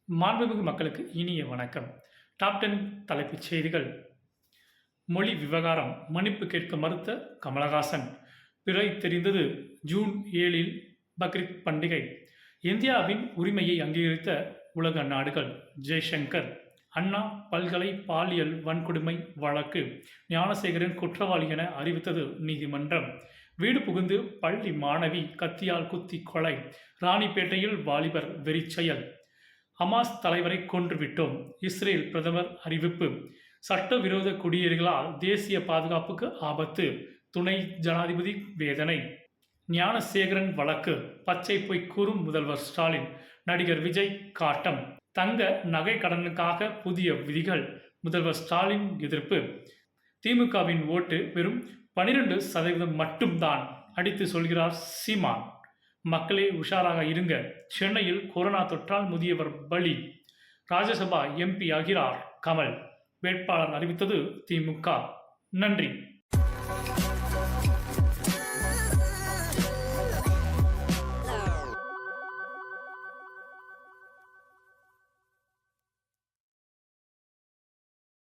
மாண்புமிகு மக்களுக்கு இனிய வணக்கம். டாப் 10 தலைப்புச் செய்திகள். மொழி விவகாரம் மன்னிப்பு கேட்க மறுத்த கமலஹாசன். பிறை தெரிந்தது ஜூன் 7 பக்ரீத் பண்டிகை. இந்தியாவின் உரிமையை அங்கீகரித்த உலக நாடுகள். ஜெய்சங்கர். அண்ணா பல்கலை பாலியல் வன்கொடுமை வழக்கு ஞானசேகரன் குற்றவாளி என அறிவித்தது நீதிமன்றம். வீடு புகுந்து பள்ளி மாணவி கத்தியால் குத்தி கொலை. ராணிப்பேட்டையில் வாலிபர் வெறிச்செயல். ஹமாஸ் தலைவரை கொன்றுவிட்டோம். இஸ்ரேல் பிரதமர் அறிவிப்பு. சட்டவிரோத குடியேறிகளால் தேசிய பாதுகாப்புக்கு ஆபத்து. துணை ஜனாதிபதி வேதனை. ஞானசேகரன் வழக்கு பச்சை பொய் கூறும் முதல்வர் ஸ்டாலின். நடிகர் விஜய் காட்டம். தங்க நகை கடனுக்காக புதிய விதிகள். முதல்வர் ஸ்டாலின் எதிர்ப்பு. திமுகவின் ஓட்டு வெறும் 12% மட்டும்தான் அடித்து சொல்கிறார் சீமான். மக்களே உஷாராக இருங்க. சென்னையில் கொரோனா தொற்றால் முதியவர் பலி. ராஜ்யசபா எம்பி ஆகிறார் கமல். வேட்பாளர் அறிவித்தது திமுக. நன்றி.